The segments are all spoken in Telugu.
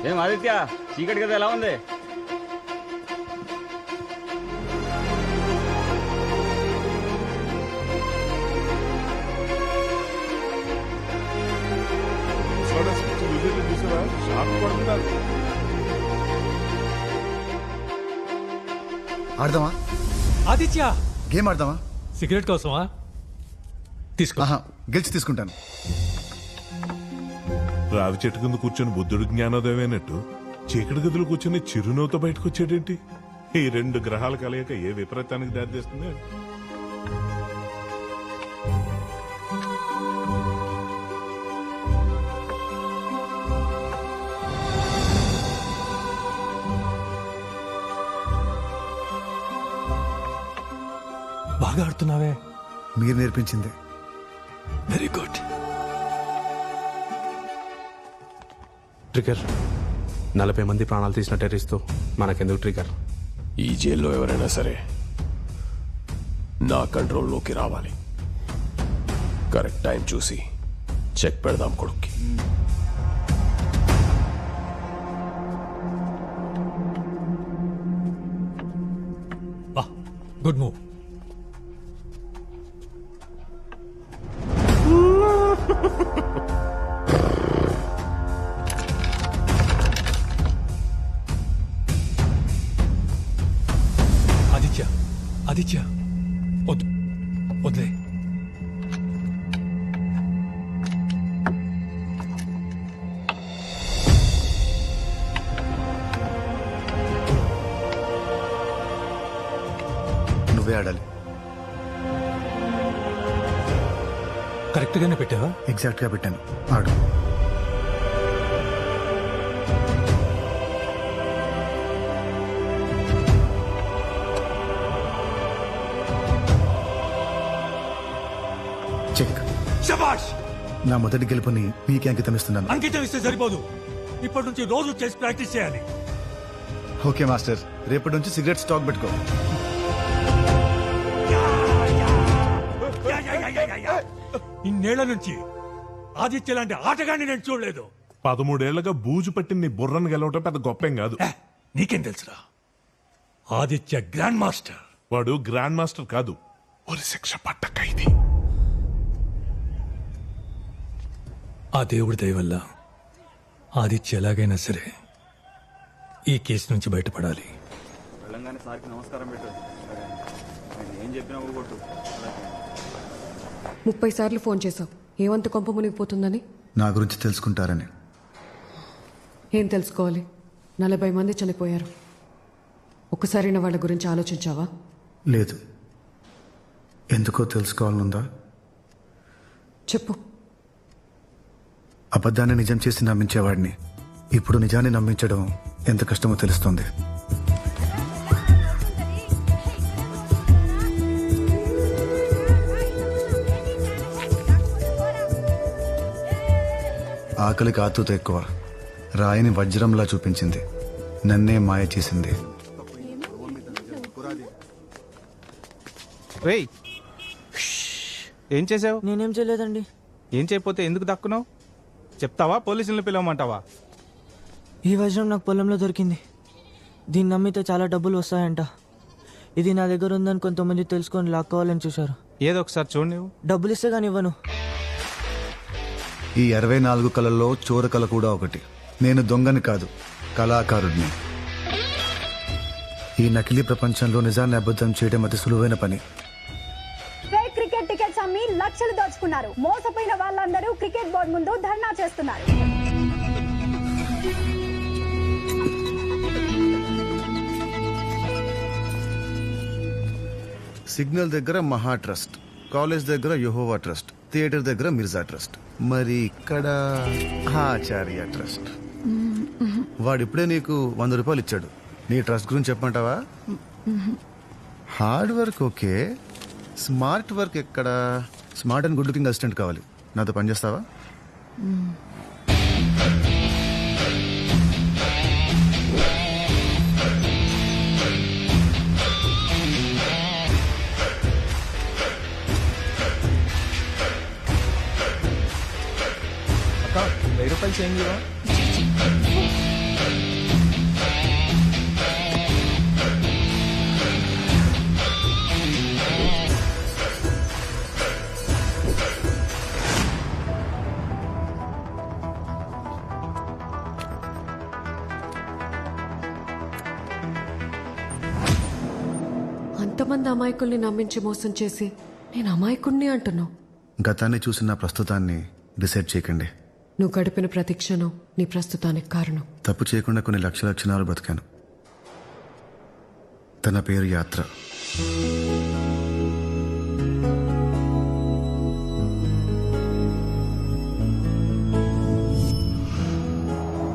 ఏం ఆదిత్య చీకటి కదా ఎలా ఉంది? ఆడదామా? ఆదిత్య గేమ్ ఆడదామా? సిగరెట్ కోసమా? తీసుకో. గెలిచి తీసుకుంటాను. రావి చెట్టు కింద కూర్చొని బుద్ధుడు జ్ఞానోదయం అయినట్టు చీకటి గదులు కూర్చొని చిరునవ్వుతో బయటకు వచ్చేటేంటి? ఈ రెండు గ్రహాలు కలయిక ఏ విపరీతానికి దారితీస్తుంది? బాగా ఆడుతున్నావే. మీరు నేర్పించింది. Very good. ట్రిగర్ 40 మంది ప్రాణాలు తీసిన టెర్రరిస్ట్తో మనకెందుకు ట్రిగర్? ఈ జైల్లో ఎవరైనా సరే నా కంట్రోల్లోకి రావాలి. కరెక్ట్ టైం చూసి చెక్ పెడదాం కొడుక్కి. Good move. ఆదిత్య వద్దు, వదిలే. నువ్వే ఆడాలి. కరెక్ట్ గానే పెట్టావా? ఎగ్జాక్ట్ గా పెట్టాను. ఆడు. చెక్. శభాష్. నా మొదటి గెలుపుని మీకే అంకితం ఇస్తున్నాను. అంకితం ఇస్తే సరిపోదు, ఇప్పటి నుంచి రోజు చేసి ప్రాక్టీస్ చేయాలి. ఓకే మాస్టర్, రేపటి నుంచి సిగరెట్ స్టాక్ పెట్టుకో. ఇన్నేళ్ల నుంచి ఆదిత్య లాంటి ఆటగాన్ని నేను చూడలేదు. 13 ఏళ్లుగా బూజు పట్టిన నీ బుర్రను గెలవటం పెద్ద గొప్పేం కాదు. నీకేం తెలుసురా? Aditya grand master. వాడు గ్రాండ్ మాస్టర్ కాదు, ఒక శిక్ష పట్ట ఖైదీ. ఆ దేవుడి దయ వల్ల ఆదిత్య ఎలాగైనా సరే ఈ కేసు నుంచి బయటపడాలి. వెళ్ళంగానే సార్కి నమస్కారం పెట్టు. ఏం చెప్పినా ఊగొట్టు. 30 సార్లు ఫోన్ చేశావు. ఏమంత కొంప మునిగిపోతుందని? నా గురించి తెలుసుకుంటారని. ఏం తెలుసుకోవాలి? 40 మంది చనిపోయారు. ఒక్కసారి నా వాళ్ళ గురించి ఆలోచించావా? లేదు. ఎందుకో తెలుసుకోవాలనుందా? చెప్పు. అబద్ధాన్ని నిజం చేసి నమ్మించేవాడిని ఇప్పుడు నిజాన్ని నమ్మించడం ఎంత కష్టమో తెలుస్తోంది. ఆకలికి ఆతృత ఎక్కువ. రాయిని వజ్రంలా చూపించింది, నన్నే మాయ చేసింది. రేయ్, ఏం చేసావు? నేనేం చేయలేదండి. ఏం చేయకపోతే ఎందుకు దక్కున్నావు? చెప్తావా, పోలీసులను పిలవమంటావా? ఈ వజ్రం నాకు పొలంలో దొరికింది. దీన్ని నమ్మితే చాలా డబ్బులు వస్తాయంట. ఇది నా దగ్గర ఉందని కొంతమంది తెలుసుకొని లాక్కోవాలని చూశారు. ఏదో ఒకసారి చూడు. నువ్వు డబ్బులు ఇస్తే కానీ ఇవ్వను. ఈ 64 కళల్లో చోర కళ కూడా ఒకటి. నేను దొంగని కాదు, కళాకారుడిని. ఈ నకిలీ ప్రపంచంలో నిజాన్ని అబద్ధం చేయడం అతి సులువైన పని. ఫేక్ క్రికెట్ టికెట్స్ అమ్మి లక్షలు దోచుకున్నారు. మోసపోయిన వాళ్ళందరూ క్రికెట్ బోర్డు ముందు ధర్నా చేస్తున్నారు. సిగ్నల్ దగ్గర మహా ట్రస్ట్, కాలేజ్ దగ్గర యెహోవా ట్రస్ట్, థియేటర్ దగ్గర మిర్జా ట్రస్ట్, మరి ఇక్కడ ఆచార్య ట్రస్ట్. వాడిప్పుడే నీకు 100 రూపాయలు ఇచ్చాడు. నీ ట్రస్ట్ గురించి చెప్పమంటావా? Hard work okay, smart work ఎక్కడ? Smart and good looking assistant కావాలి. నాతో పనిచేస్తావా? అక్క, 1000 రూపాయలు చేంజ్ ఇవ్వవా? ఎంతమంది అమాయకుల్ని నమ్మించి మోసం చేసి నేను అమాయకుణ్ణి అంటున్నావు. గతాన్ని చూసిన ప్రస్తుతాన్ని డిసైడ్ చేయకండి. నువ్వు గడిపిన ప్రతి క్షణం నీ ప్రస్తుతానికి కారణం. తప్పు చేయకుండా కొన్ని లక్షల క్షణాలు బ్రతికాను. తన పేరు యాత్ర.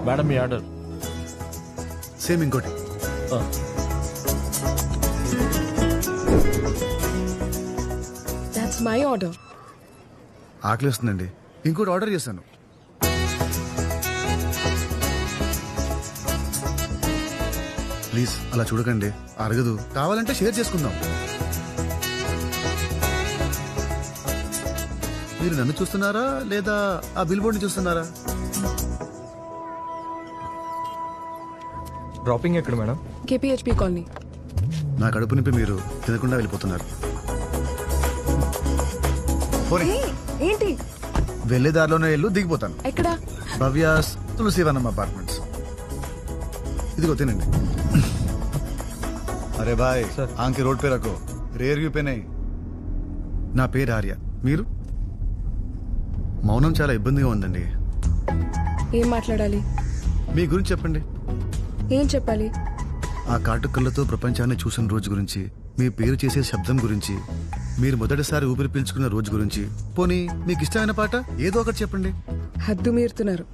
మేడం మీ ఆర్డర్. సేమ్ ఇంకోటి. That's my order. ఆకలిస్తుందండి, ఇంకోటి ఆర్డర్ చేశాను. ప్లీజ్ అలా చూడకండి, అరగదు. కావాలంటే షేర్ చేసుకుందాం. మీరు నన్ను చూస్తున్నారా లేదా ఆ బిల్ బోర్డ్ని చూస్తున్నారా? డ్రాపింగ్ ఎక్కడ మేడం? KPHP colony. నా కడుపు నింపి మీరు తినకుండా వెళ్ళిపోతున్నారు. పోనీ. ఏంటి? వెళ్లే దారిలోనే వెళ్ళు, దిగిపోతాను. ఎక్కడ? భవ్యాస్ తులసివనం అపార్ట్మెంట్స్. ఇదిగో తినండి. అరే బాయ్, ఆంకి రోడ్ పే రకో, రేర్ వ్యూ పే నై. నా పేరు ఆర్య. మీరు? మౌనం చాలా ఇబ్బందిగా ఉందండి. ఏం మాట్లాడాలి? మీ గురించి చెప్పండి. ఏం చెప్పాలి? ఆ కాటుకళ్ళతో ప్రపంచాన్ని చూసిన రోజు గురించి, మీ పేరు చేసే శబ్దం గురించి, మీరు మొదటిసారి ఊపిరి పీల్చుకున్న రోజు గురించి, పోనీ మీకు ఇష్టమైన పాట ఏదో ఒకటి చెప్పండి. హద్దు మీరుతున్నారు.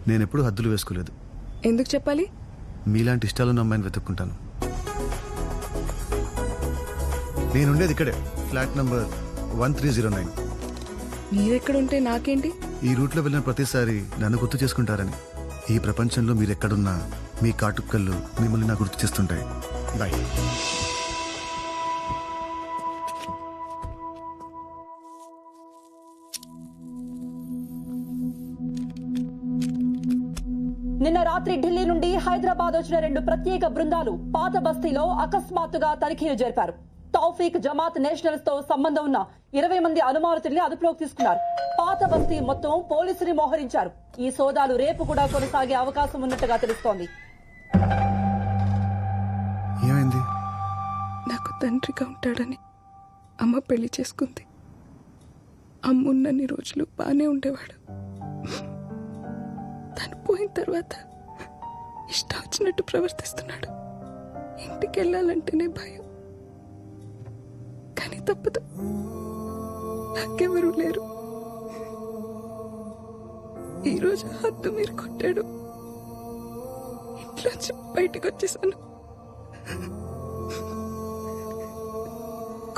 నేనెప్పుడు హద్దులు వేసుకోలేదు. ఎందుకు చెప్పాలి? మీలాంటి ఇష్టాలున్న అమ్మాయిని వెతుక్కుంటాను. నేనుండేది ఇక్కడే, ఫ్లాట్ నంబర్ 1309. మీరెక్కడుంటే నాకేంటి? ఈ రూట్లో వెళ్ళిన ప్రతిసారి నన్ను గుర్తు చేసుకుంటారని. ఈ ప్రపంచంలో మీరెక్కడున్నా మీ కాటుకళ్ళు మిమ్మల్ని నాకు గుర్తు చేస్తుంటాయి. బాయ్. నిన్న రాత్రి ఢిల్లీ నుండి హైదరాబాద్ వచ్చిన 2 ప్రత్యేక బృందాలు పాత బస్తీలో అకస్మాత్తుగా తనిఖీలు జరిపారు. తౌఫీక్ జమాత్ నేషనల్స్ తో సంబంధం ఉన్న 20 మంది అనుమానితుల్ని అదుపులోకి తీసుకున్నారు. పాత బస్తీ మొత్తం పోలీసుని మోహరించారు. ఈ సోదాలు రేపు కూడా కొనసాగే అవకాశం ఉన్నట్టుగా తెలుస్తోంది. ఏమైంది? నాకు తండ్రిగా ఉంటాడని అమ్మ పెళ్లి చేసుకుంది. అమ్మున్నన్ని రోజులు బానే ఉండేవాడు. తను పోయిన తర్వాత ఇష్టం వచ్చినట్టు ప్రవర్తిస్తున్నాడు. ఇంటికి వెళ్ళాలంటేనే భయం. కానీ తప్పదు, నాకెవరూ లేరు. ఈరోజు హద్దు మీరు కొట్టాడు. ఇంట్లోంచి బయటకు వచ్చేసాను.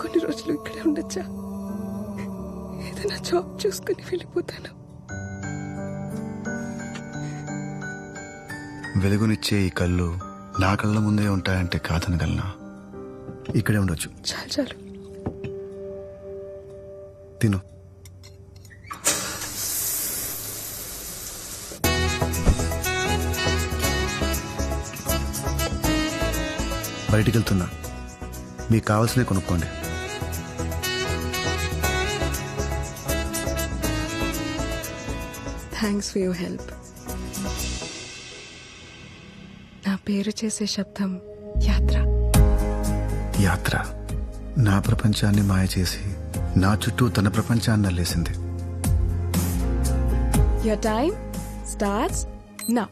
కొన్ని రోజులు ఇక్కడే ఉండొచ్చా? ఏదైనా జాబ్ చూసుకుని వెళ్ళిపోతాను. వెలుగునిచ్చే ఈ కళ్ళు నా కళ్ళ ముందే ఉంటాయంటే కాదనగలనా? ఇక్కడే ఉండొచ్చు. చాలు చాలు, తిను. బయటికి వెళ్తున్నా, మీకు కావాల్సినవి కొనుక్కోండి. Thanks for your help. నా పేరు చేసే శబ్దం యాత్ర. యాత్ర నా ప్రపంచాన్ని మాయ చేసి నా చుట్టూ తన ప్రపంచాన్ని అల్లేసింది. Your time starts now.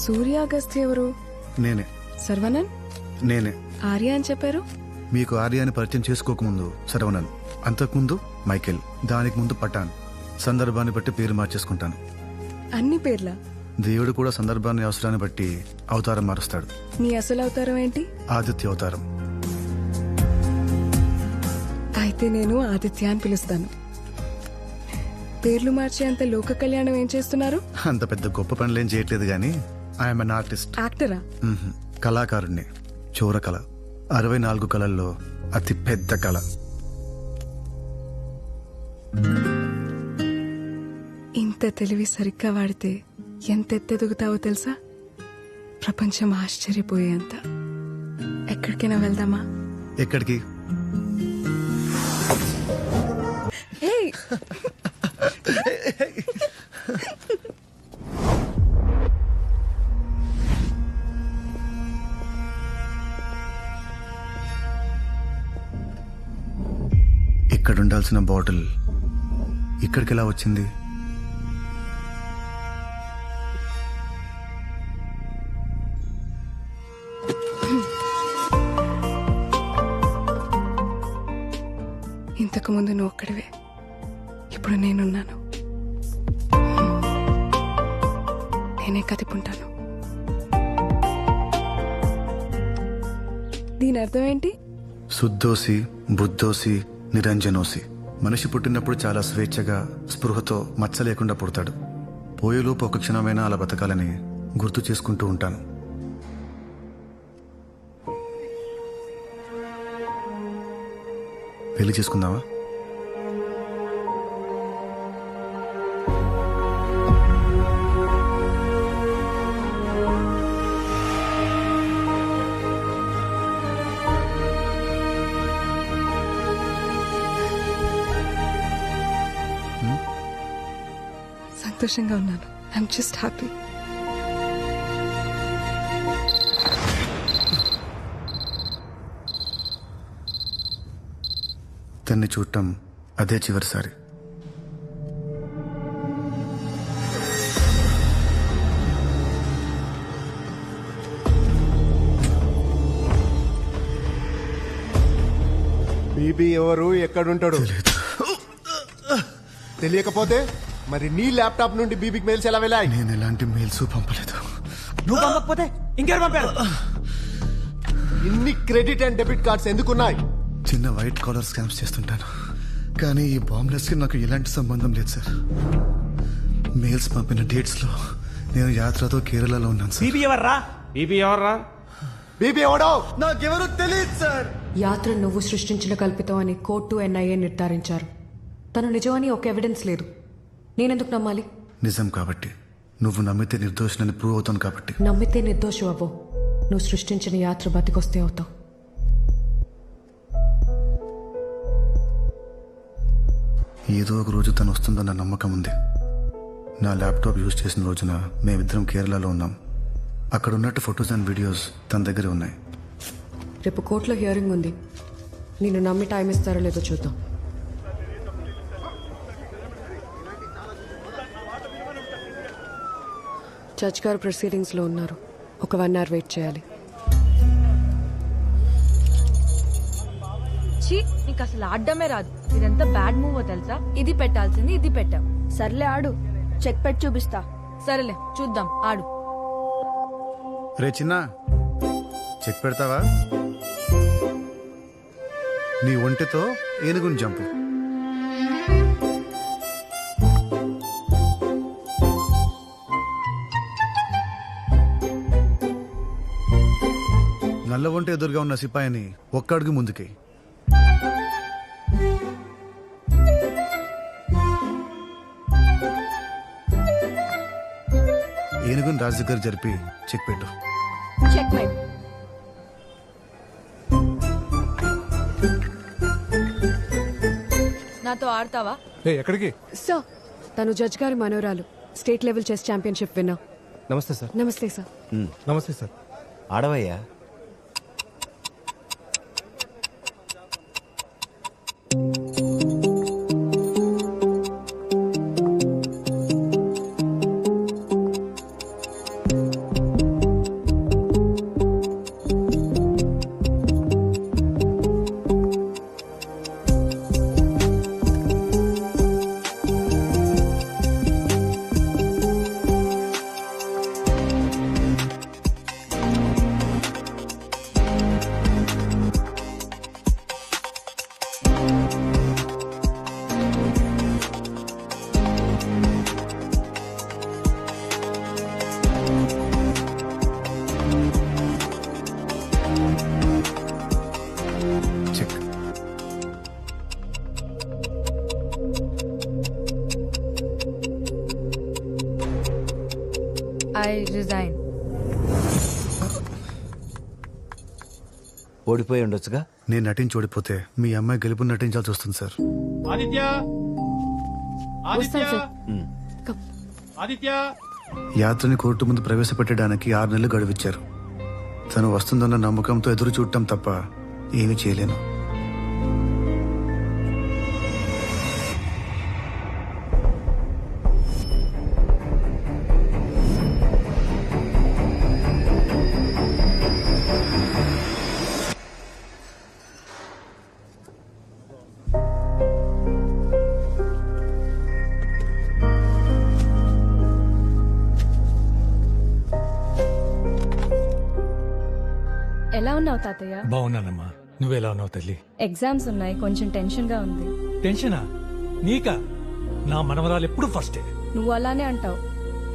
సూర్య అగస్త్య ఎవరు? నేనే. సర్వనన్? నేనే. ఆర్య అని చెప్పారు. మీకు ఆర్యాన్ని పరిచయం చేసుకోకముందు శరవణన్, అంతకుముందు మైకేల్, దానికి ముందు పఠాన్. సందర్భాన్ని బట్టి పేరు మార్చేసుకుంటాను. అన్ని పేర్ల? దేవుడు కూడా సందర్భాన్ని అవసరాన్ని బట్టి అవతారం మారుస్తాడు. నీ అసలు అవతారం ఏంటి? ఆదిత్య అవతారం. అయితే నేను ఆదిత్య అని పిలుస్తాను. పేర్లు మార్చే అంత లోక కళ్యాణం ఏం చేస్తున్నారు? అంత పెద్ద గొప్ప పనులేం చేయట్లేదు గానీ ఐఎమ్ అన్ ఆర్టిస్ట్. యాక్టరా? కళాకారుణ్ణి. చోరకళ 64 కళల్లో అతి పెద్ద కళ. ఇంత తెలివి సరిగ్గా వాడితే ఎంత ఎత్తెదుగుతావో తెలుసా? ప్రపంచం ఆశ్చర్యపోయేంత. ఎక్కడికైనా వెళ్దామా? ఎక్కడికి? ఇచ్చిన బాటిల్ ఇక్కడికి ఎలా వచ్చింది? ఇంతకుముందు నువ్వు ఒక్కడివే, ఇప్పుడు నేనున్నాను. నేనే కదిపుంటాను. దీని అర్థం ఏంటి? శుద్ధోసి, బుద్ధోసి, నిరంజనోసి. మనిషి పుట్టినప్పుడు చాలా స్వేచ్ఛగా, స్పృహతో, మచ్చ లేకుండా పుడతాడు. పోయేలోపు ఒక క్షణమైనా అలా బతకాలని గుర్తు చేసుకుంటూ ఉంటాను. పెళ్లి చేసుకుందామా? సంతోషంగా ఉన్నాను. I'm just happy. తన్ని చూడటం అదే చివరిసారి. బీబీ ఎవరు, ఎక్కడుంటాడు తెలియకపోతే మరి నీ ల్యాప్టాప్ నుండి బీబీకి మెయిల్స్ ఎలా వెళ్ళాయి? నేను ఎలాంటి మెయిల్స్ పంపలేదు. నువ్వు పంపకపోతే ఇంకెవరు పంపారు? ఇన్ని క్రెడిట్ అండ్ డెబిట్ కార్డ్స్ ఎందుకున్నాయి? చిన్న వైట్ కాలర్ స్కామ్స్ చేస్తుంటాను, కానీ ఈ బాంబ్లెస్ కి నాకు ఎలాంటి సంబంధం లేదు సార్. మెయిల్స్ పంపిన డేట్స్ లో నేను యాత్రతో కేరళలో ఉన్నాను సార్. బీబీ ఎవర్రా? బీబీ ఎవడో నాకెవరు తెలియదు సార్. యాత్ర నువ్వు సృష్టించిన కల్పితం అని కోర్టు ఎన్ఐఏ నిర్ధారించారు. తను నిజమని ఒక ఎవిడెన్స్ లేదు. నేనెందుకు నమ్మాలి? నిజం కాబట్టి. నువ్వు నమ్మితే నిర్దోషులని ప్రూవ్ అవుతాను కాబట్టి. నమ్మితే నిర్దోషం అవ్వవు. నువ్వు సృష్టించిన యాత్ర బతికొస్తే అవుతావు. ఏదో ఒక రోజు తను వస్తుందన్న నమ్మకం ఉంది. నా ల్యాప్టాప్ యూజ్ చేసిన రోజున మేమిద్దరం కేరళలో ఉన్నాం. అక్కడ ఉన్నట్టు ఫొటోస్ అండ్ వీడియోస్ తన దగ్గర ఉన్నాయి. రేపు కోర్టులో హియరింగ్ ఉంది. నేను నమ్మి టైం ఇస్తారో లేదో చూద్దాం. జడ్జ్ గారు ప్రొసీడింగ్స్ లో ఉన్నారు. ఒక 1 hour వెయిట్ చేయాలి. నీకు అసలు ఆడడమే రాదు. ఇదంతా బ్యాడ్ మూవ్ తెలుసా? ఇది పెట్టాల్సింది ఇది పెట్టావు. సర్లే ఆడు, చెక్ పెట్టి చూపిస్తా. సరేలే చూద్దాం, ఆడు. రే చిన్న, చెక్ పెడతావా? నీ ఒంటితో ఏనుగుని జంపు. నల్ల ఒంటి ఎదురుగా ఉన్న సిపాయిని ఒక్క అడుగు ముందుకి. ఏనుగుని రాజు దగ్గర జరిపి చెక్ పెట్టు. Checkmate. నాతో ఆడతావా? ఎక్కడికి? సార్, తను జడ్జ్ గారి మనోరాలు, state level chess championship winner. నమస్తే సార్. నమస్తే సార్. నమస్తే సార్. ఆడవయ్యా. చెక్. I resign. ఓడిపోయి ఉండొచ్చుగా. నేను నటించి ఓడిపోతే మీ అమ్మాయి గెలుపు నటించాల్సి వస్తుంది సార్. యాత్రని కోర్టు ముందు ప్రవేశపెట్టడానికి 6 నెలలు గడువిచ్చారు. తను వస్తుందన్న నమ్మకంతో ఎదురు చూడటం తప్ప ఏమీ చేయలేను. ఎలా ఉన్నావు తాతయ్య? బాగున్నానమ్మా, నువ్వెలా ఉన్నావు తల్లి? ఎగ్జామ్స్ ఉన్నాయి, కొంచెం టెన్షన్ గా ఉంది. టెన్షనా? నీకా? నా మనవరాలు ఎప్పుడు ఫస్టే. నువ్వు అలానే అంటావు.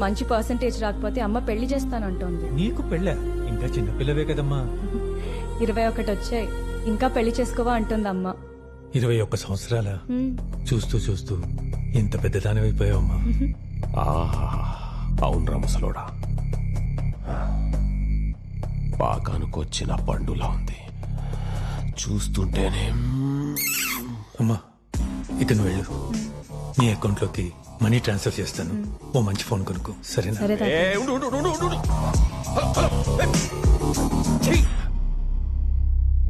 మంచి పర్సంటేజ్ రాకపోతే అమ్మ పెళ్లి చేస్తానంటోంది. నీకు పెళ్ళా? ఇంకా చిన్నపిల్లవే కదమ్మా. 21 వచ్చాయి, ఇంకా పెళ్లి చేసుకోవా అంటుంది అమ్మ. 21 సంవత్సరాల? చూస్తూ చూస్తూ ఇంత పెద్దదానివైపోయావమ్మా. అవునరా ముసలోడా, పాకానుకొచ్చిన పండులా ఉంది చూస్తుంటేనే. అమ్మా, ఇక నువ్వు వెళ్ళు. నీ అకౌంట్లోకి మనీ ట్రాన్స్ఫర్ చేస్తాను. ఓ మంచి ఫోన్ కొనుక్కో, సరేనా? సరే తాతయ్య.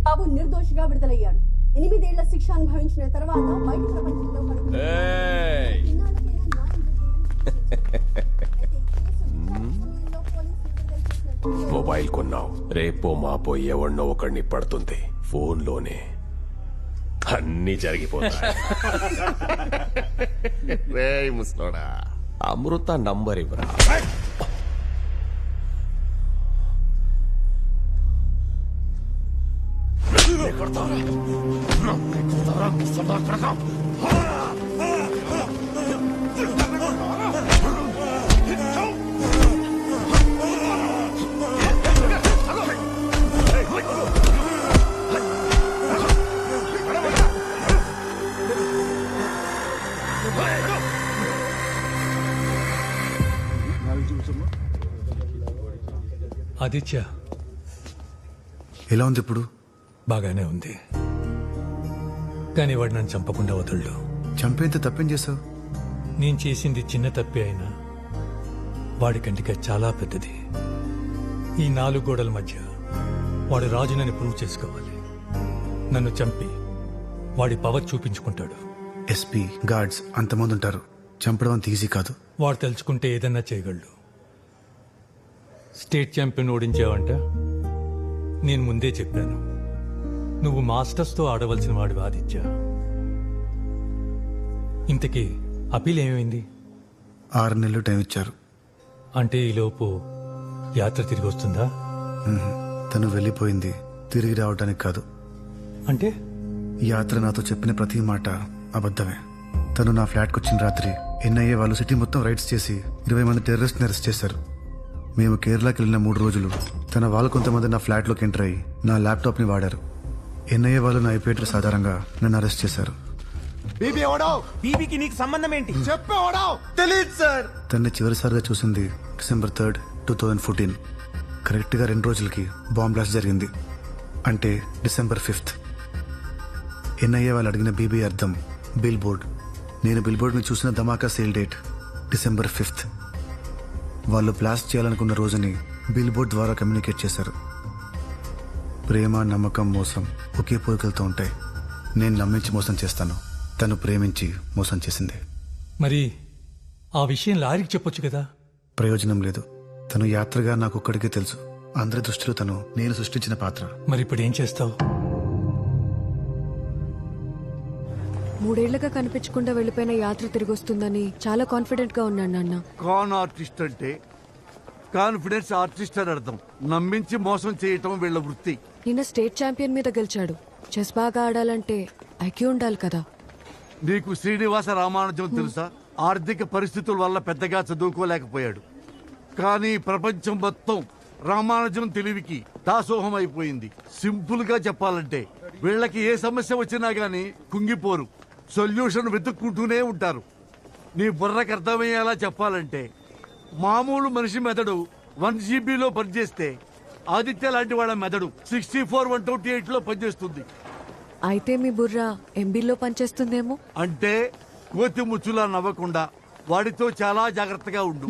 బాబు నిర్దోషిగా విడుదలయ్యాడు. 8 ఏళ్ల శిక్ష అనుభవించిన తర్వాత బయట ప్రపంచంలో మొబైల్ కొన్నావు, రేపో మాపో ఎవరినో ఒకడిని పడుతుంది. ఫోన్లోనే అన్నీ జరిగిపోతాయి. రేయ్ ముసలోడా, అమృత నంబర్ ఇవ్వరా. ఆదిత్య, ఎలా ఉంది ఇప్పుడు? బాగానే ఉంది, కానీ వాడు నన్ను చంపకుండా వదలడు. చంపేంత తప్పేం చేసావు? నేను చేసింది చిన్న తప్పే అయినా వాడి కంటికి చాలా పెద్దది. ఈ 4 గోడల మధ్య వాడు రాజునని ప్రూవ్ చేసుకోవాలి. నన్ను చంపి వాడి పవర్ చూపించుకుంటాడు. ఎస్పీ, గార్డ్స్ అంతమంది ఉంటారు, చంపడం అంత ఈజీ కాదు. వాడు తలుచుకుంటే ఏదన్నా చేయగలడు. స్టేట్ ఛాంపియన్ ఓడించావంట. నేను ముందే చెప్పాను, నువ్వు మాస్టర్స్తో ఆడవలసిన వాడు ఆదిత్య. ఇంతకీ అపీల్ ఏమైంది? 6 నెలలు టైం ఇచ్చారు. అంటే ఈలోపు యాత్ర తిరిగి వస్తుందా? తను వెళ్ళిపోయింది తిరిగి రావడానికి కాదు. అంటే యాత్ర నాతో చెప్పిన ప్రతి మాట అబద్ధమే. తను నా ఫ్లాట్కి వచ్చిన రాత్రి ఎన్ఐఏ వాళ్ళు సిటీ మొత్తం రైడ్స్ చేసి 20 మంది టెర్రరిస్ట్ని అరెస్ట్ చేశారు. మేము కేరళకి వెళ్ళిన 3 రోజులు తన వాళ్ళు కొంతమంది నా ఫ్లాట్లోకి ఎంటర్ అయ్యి నా ల్యాప్టాప్ని వాడారు. ఎన్ఐఏ వాళ్ళు నా ఐపీ అడ్రస్ ఆధారంగా నన్ను అరెస్ట్ చేశారు. బీబీకి నీకు సంబంధం ఏంటి? తెలీదు సార్. తన్ని చివరిసారిగా చూసింది December 3rd, 2014. కరెక్ట్గా 2 రోజులకి బాంబ్ బ్లాస్ట్ జరిగింది, అంటే December 5th. ఎన్ఐఏ వాళ్ళు అడిగిన బీబీ అర్థం బిల్ బోర్డ్. నేను బిల్ బోర్డ్ని చూసిన ధమాకా సేల్ డేట్ December 5th. వాళ్ళు బ్లాస్ట్ చేయాలనుకున్న రోజుని బిల్ బోర్డ్ ద్వారా కమ్యూనికేట్ చేశారు. ప్రేమ, నమ్మకం, మోసం ఒకే పోలికలతో ఉంటాయి. నేను నమ్మించి మోసం చేస్తాను, తను ప్రేమించి మోసం చేసింది. మరి ఆ విషయం లారీకి చెప్పొచ్చు కదా? ప్రయోజనం లేదు. తను యాత్రగా నాకు ఒక్కడికే తెలుసు. అందరి దృష్టిలో తను నేను సృష్టించిన పాత్ర. మరి ఇప్పుడు ఏం చేస్తావు? 3 ఏళ్లుగా కనిపించకుండా వెళ్ళిపోయిన యాత్ర తిరిగి వస్తుందని చాలా కాన్ఫిడెంట్ గా ఉన్నాను నాన్న. కాన్ ఆర్టిస్ట్ అంటే కాన్ఫిడెన్స్ ఆర్టిస్ట్ అని అర్థం. నమ్మించి మోసం చేయటం వీళ్ళ వృత్తి. నిన్న స్టేట్ ఛాంపియన్ మీద గెలిచాడు. చెస్ బాగా ఆడాలంటే ఐక్యూ ఉండాలి కదా. నీకు శ్రీనివాస రామానుజం తెలుసా? ఆర్థిక పరిస్థితుల వల్ల పెద్దగా చదువుకోలేకపోయాడు, కానీ ప్రపంచం మొత్తం రామానుజం తెలివికి దాసోహం అయిపోయింది. సింపుల్ గా చెప్పాలంటే వీళ్ళకి ఏ సమస్య వచ్చినా గానీ కుంగిపోరు, సొల్యూషన్ వెతుక్కుంటూనే ఉంటారు. నీ బుర్రకు అర్థమయ్యేలా చెప్పాలంటే మామూలు మనిషి మెదడు 1 GB పనిచేస్తే ఆదిత్య లాంటి వాళ్ళ మెదడు 64/128 పనిచేస్తుంది. అయితే మీ బుర్ర ఎంబీలో పనిచేస్తుందేమో. అంటే కోతి ముచ్చులా నవ్వకుండా వాడితో చాలా జాగ్రత్తగా ఉండు.